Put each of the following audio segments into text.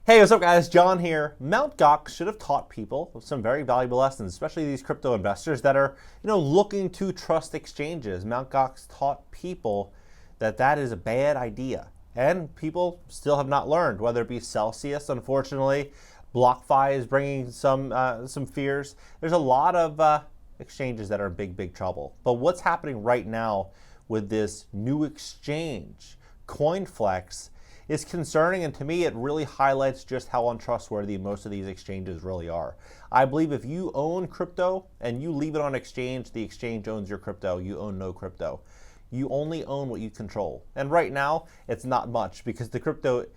Hey, what's up guys? John here. Mt. Gox should have taught people some very valuable lessons, especially these crypto investors that are, looking to trust exchanges. Mt. Gox taught people that that is a bad idea. And people still have not learned, whether it be Celsius, unfortunately. Blockfi is bringing some fears. There's a lot of exchanges that are in big trouble. But what's happening right now with this new exchange, CoinFlex, is concerning, and to me it really highlights just how untrustworthy most of these exchanges really are. I believe if you own crypto and you leave it on exchange, the exchange owns your crypto, you own no crypto. You only own what you control. And right now, it's not much because the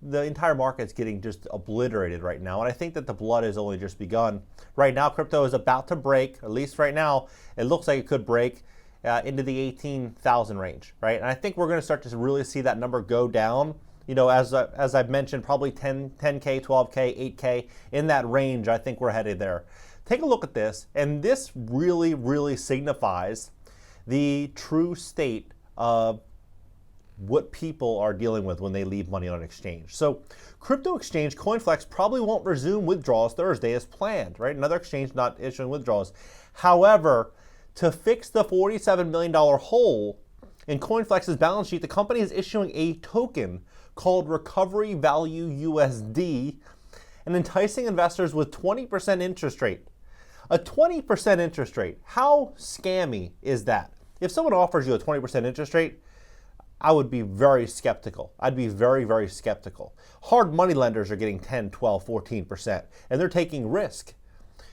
entire market's getting just obliterated right now. And I think that the blood has only just begun. Right now, crypto is about to break, at least right now, it looks like it could break into the 18,000 range, right? And I think we're going to start to really see that number go down. As I've mentioned, probably 10K, 12K, 8K, in that range, I think we're headed there. Take a look at this, and this really signifies the true state of what people are dealing with when they leave money on an exchange. So crypto exchange CoinFlex probably won't resume withdrawals Thursday as planned, right? Another exchange not issuing withdrawals. However, to fix the $47 million hole in CoinFlex's balance sheet, the company is issuing a token called Recovery Value USD and enticing investors with 20% interest rate. A 20% interest rate, how scammy is that? If someone offers you a 20% interest rate, I would be very skeptical. I'd be very skeptical. Hard money lenders are getting 10, 12, 14%, and they're taking risk.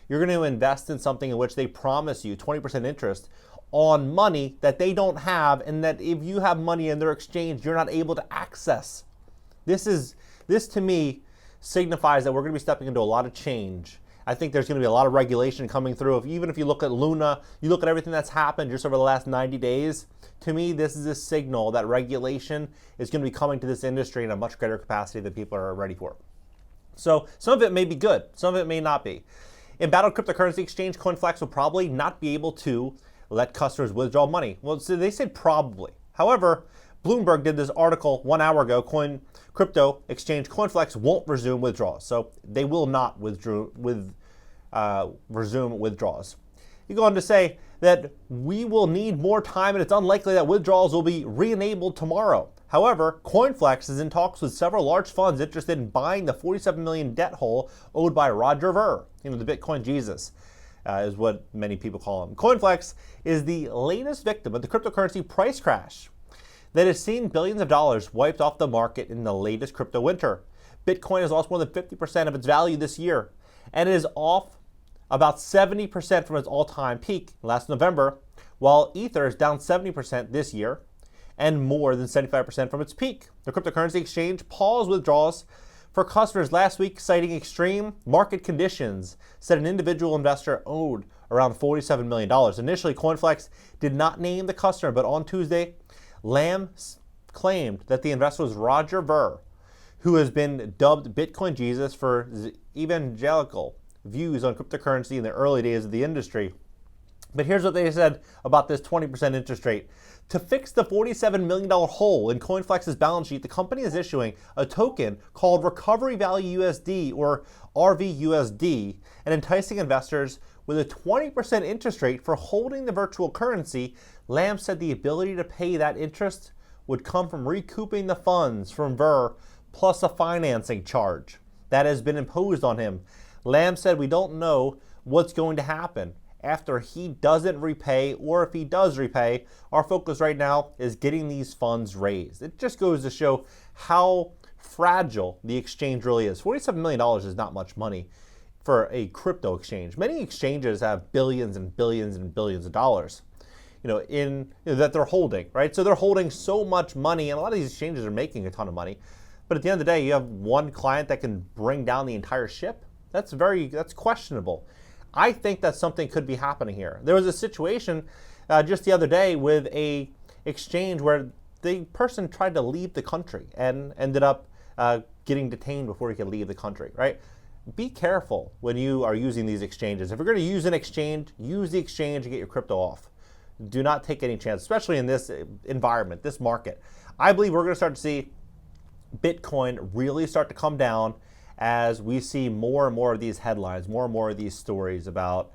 You're going to invest in something in which they promise you 20% interest on money that they don't have, and that if you have money in their exchange, you're not able to access. This to me signifies that we're going to be stepping into a lot of change. I think there's going to be a lot of regulation coming through. Even if you look at Luna, you look at everything that's happened just over the last 90 days, to me, this is a signal that regulation is going to be coming to this industry in a much greater capacity than people are ready for. So some of it may be good, some of it may not be. Embattled cryptocurrency exchange CoinFlex will probably not be able to let customers withdraw money. Well, so they said probably. However, Bloomberg did this article 1 hour ago, crypto exchange CoinFlex won't resume withdrawals. So they will not resume withdrawals. You go on to say that we will need more time and it's unlikely that withdrawals will be re-enabled tomorrow. However, CoinFlex is in talks with several large funds interested in buying the $47 million debt hole owed by Roger Ver, the Bitcoin Jesus, is what many people call him. CoinFlex is the latest victim of the cryptocurrency price crash that has seen billions of dollars wiped off the market in the latest crypto winter. Bitcoin has lost more than 50% of its value this year, and it is off about 70% from its all-time peak last November, while Ether is down 70% this year and more than 75% from its peak. The cryptocurrency exchange paused withdrawals for customers last week, citing extreme market conditions, said an individual investor owed around $47 million. Initially, CoinFlex did not name the customer, but on Tuesday, Lamb claimed that the investor was Roger Ver, who has been dubbed Bitcoin Jesus for his evangelical views on cryptocurrency in the early days of the industry. But here's what they said about this 20% interest rate. To fix the $47 million hole in CoinFlex's balance sheet, the company is issuing a token called Recovery Value USD, or RVUSD, and enticing investors with a 20% interest rate for holding the virtual currency. Lamb said the ability to pay that interest would come from recouping the funds from Ver plus a financing charge that has been imposed on him. Lamb said, "We don't know what's going to happen after he doesn't repay, or if he does repay. Our focus right now is getting these funds raised." It just goes to show how fragile the exchange really is. $47 million is not much money for a crypto exchange. Many exchanges have billions and billions and billions of dollars, that they're holding, right? So they're holding so much money, and a lot of these exchanges are making a ton of money. But at the end of the day, you have one client that can bring down the entire ship. That's questionable. I think that something could be happening here. There was a situation just the other day with a exchange where the person tried to leave the country and ended up getting detained before he could leave the country, right? Be careful when you are using these exchanges. If you're going to use an exchange, use the exchange and get your crypto off. Do not take any chance, especially in this environment, this market. I believe we're going to start to see Bitcoin really start to come down as we see more and more of these headlines, more and more of these stories about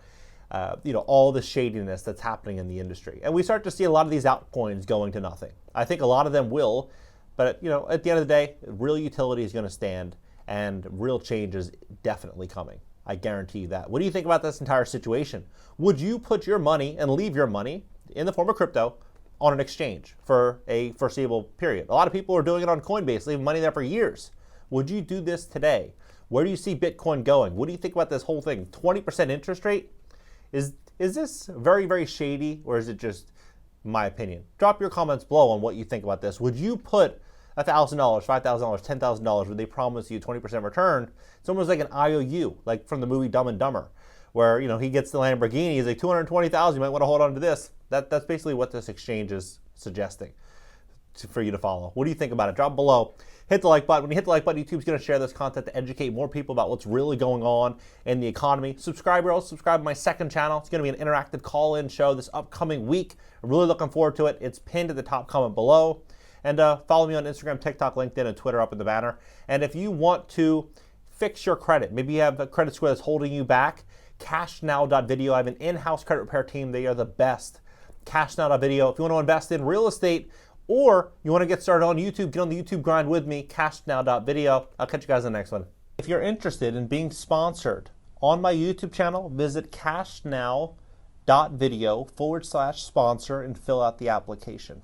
all the shadiness that's happening in the industry. And we start to see a lot of these altcoins going to nothing. I think a lot of them will, but at the end of the day, real utility is going to stand and real change is definitely coming. I guarantee you that. What do you think about this entire situation? Would you put your money and leave your money in the form of crypto on an exchange for a foreseeable period? A lot of people are doing it on Coinbase, leaving money there for years. Would you do this today? Where do you see Bitcoin going? What do you think about this whole thing? 20% interest rate? Is this very, very shady, or is it just my opinion? Drop your comments below on what you think about this. Would you put $1,000, $5,000, $10,000 where they promise you 20% return? It's almost like an IOU, like from the movie Dumb and Dumber, where he gets the Lamborghini, he's like $220,000, you might want to hold on to this. That's basically what this exchange is suggesting for you to follow. What do you think about it? Drop below. Hit the like button. When you hit the like button, YouTube's going to share this content to educate more people about what's really going on in the economy. Subscribe to my second channel. It's going to be an interactive call-in show this upcoming week. I'm really looking forward to it. It's pinned at the top comment below. And follow me on Instagram, TikTok, LinkedIn, and Twitter up in the banner. And if you want to fix your credit, maybe you have a credit score that's holding you back, cashnow.video. I have an in-house credit repair team. They are the best. Cashnow.video. If you want to invest in real estate, or you want to get started on YouTube, get on the YouTube grind with me, cashnow.video. I'll catch you guys in the next one. If you're interested in being sponsored on my YouTube channel, visit cashnow.video/sponsor and fill out the application.